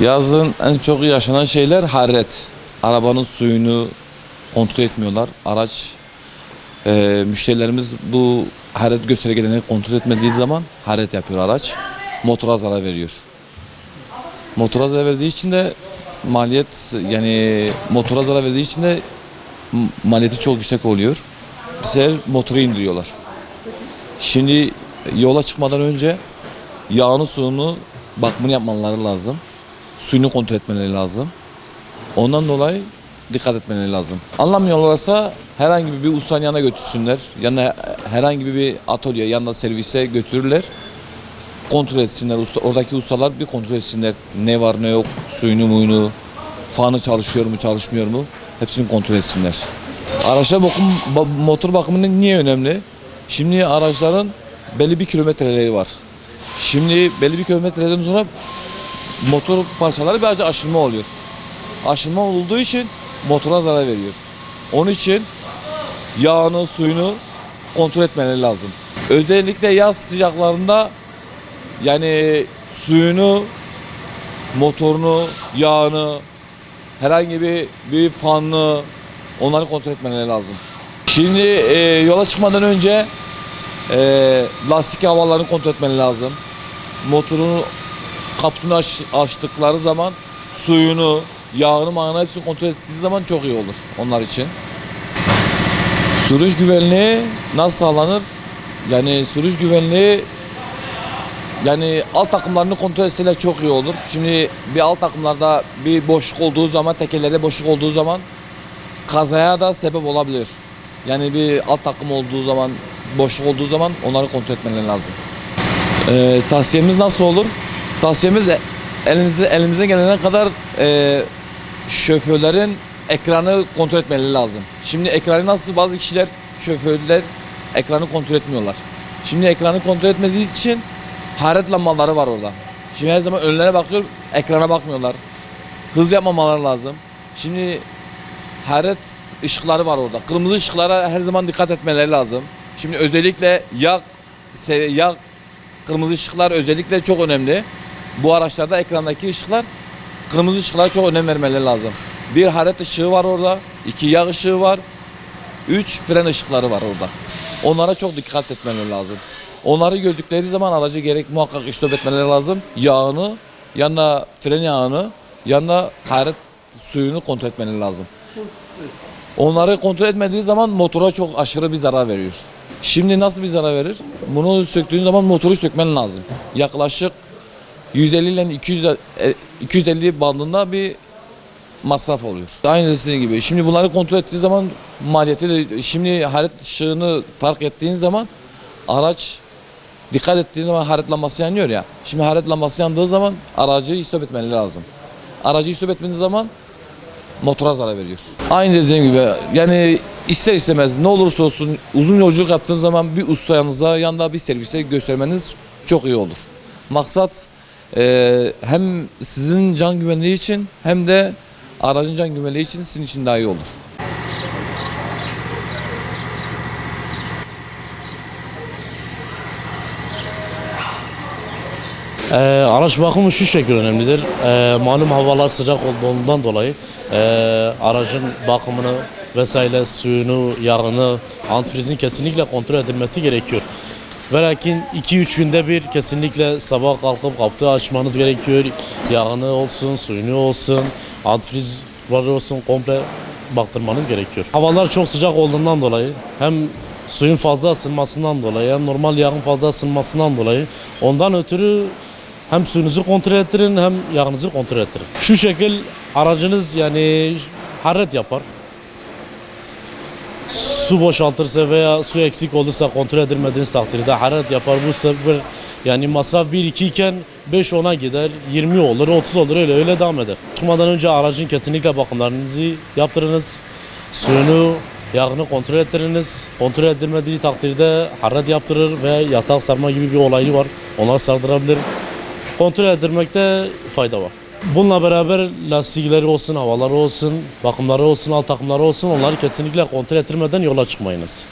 Yazın en çok yaşanan şeyler hararet. Arabanın suyunu kontrol etmiyorlar. Müşterilerimiz bu hararet göstergelerini kontrol etmediği zaman hararet yapıyor araç. Motora zarar veriyor. Motora zarar verdiği için de motora zarar verdiği için de maliyeti çok yüksek oluyor. Bir sefer motoru indiriyorlar. Şimdi yola çıkmadan önce yağını suyunu bakımını yapmaları lazım. Suyunu kontrol etmeleri lazım. Ondan dolayı dikkat etmeleri lazım. Anlamıyorlarsa herhangi bir ustanın yanına götürsünler. Yani herhangi bir atölye yanında servise götürürler. Kontrol etsinler. Oradaki ustalar bir kontrol etsinler. Ne var ne yok, suyunu muyunu, fanı çalışıyor mu çalışmıyor mu hepsini kontrol etsinler. Araçlar motor bakımı niye önemli? Şimdi araçların belli bir kilometreleri var. Şimdi belli bir kilometreden sonra motor parçaları biraz aşınma oluyor. Aşınma olduğu için motora zarar veriyor. Onun için yağını, suyunu kontrol etmeleri lazım. Özellikle yaz sıcaklarında yani suyunu, motorunu, yağını, herhangi bir fanını onları kontrol etmeleri lazım. Şimdi yola çıkmadan önce lastik havalarını kontrol etmeleri lazım. Motorun kaputunu açtıkları zaman suyunu, yağını, hepsini kontrol ettiği zaman çok iyi olur onlar için. Sürüş güvenliği nasıl sağlanır? Yani sürüş güvenliği alt takımlarını kontrol etseler çok iyi olur. Şimdi bir alt takımlarda bir boşluk olduğu zaman, tekerlerde boşluk olduğu zaman kazaya da sebep olabilir. Yani bir alt takım olduğu zaman, boşluk olduğu zaman onları kontrol etmeleri lazım. Tavsiyemiz nasıl olur? Tavsiyemiz elimize gelene kadar şoförlerin ekranı kontrol etmeleri lazım. Şimdi ekranı nasıl bazı kişiler, şoförler ekranı kontrol etmiyorlar. Şimdi ekranı kontrol etmediği için hararet lambaları var orada. Şimdi her zaman önlerine bakıyor, ekrana bakmıyorlar. Hız yapmamaları lazım. Şimdi hararet ışıkları var orada. Kırmızı ışıklara her zaman dikkat etmeleri lazım. Şimdi özellikle kırmızı ışıklar özellikle çok önemli. Bu araçlarda ekrandaki ışıklar, kırmızı ışıklara çok önem vermeleri lazım. Bir hararet ışığı var orada, 2 yağ ışığı var, 3 fren ışıkları var orada. Onlara çok dikkat etmeleri lazım. Onları gördükleri zaman aracı muhakkak istop etmeleri lazım. Yağını, yanına fren yağını, yanına hararet suyunu kontrol etmeleri lazım. Onları kontrol etmediği zaman motora çok aşırı bir zarar veriyor. Şimdi nasıl bir zarar verir? Bunu söktüğün zaman motoru sökmen lazım. Yaklaşık 150 ile 250 bandında bir masraf oluyor. Aynı gibi. Şimdi bunları kontrol ettiği zaman maliyeti de şimdi hararet ışığını fark ettiğin zaman araç dikkat ettiğin zaman hararet lambası yanıyor ya. Şimdi hararet lambası yandığı zaman aracı istop etmen lazım. Aracı istop etmeniz zaman motora zarar veriyor. Aynı dediğim gibi yani ister istemez ne olursa olsun uzun yolculuk yaptığınız zaman bir ustanıza yanında bir servise göstermeniz çok iyi olur. Maksat hem sizin can güvenliği için hem de aracın can güvenliği için sizin için daha iyi olur. Araç bakımı şu şekilde önemlidir. Malum havalar sıcak olduğundan dolayı aracın bakımını vesaire suyunu, yağını, antifrizin kesinlikle kontrol edilmesi gerekiyor. Ve lakin 2-3 günde bir kesinlikle sabah kalkıp kapıyı açmanız gerekiyor. Yağını olsun, suyunu olsun, antifriz olsun komple baktırmanız gerekiyor. Havalar çok sıcak olduğundan dolayı hem suyun fazla ısınmasından dolayı hem normal yağın fazla ısınmasından dolayı ondan ötürü hem suyunuzu kontrol ettirin hem yağınızı kontrol ettirin. Şu şekil aracınız yani hararet yapar. Su boşaltırsa veya su eksik olursa kontrol edilmediğiniz takdirde hararet yapar. Bu sefer yani masraf 1-2 iken 5-10'a gider, 20 olur, 30 olur öyle devam eder. Çıkmadan önce aracın kesinlikle bakımlarınızı yaptırınız. Suyunu, yağını kontrol ettiriniz. Kontrol edilmediği takdirde hararet yaptırır ve yatak sarma gibi bir olayı var. Onlar sardırabilir. Kontrol ettirmekte fayda var. Bununla beraber lastikleri olsun, havaları olsun, bakımları olsun, alt takımları olsun onları kesinlikle kontrol ettirmeden yola çıkmayınız.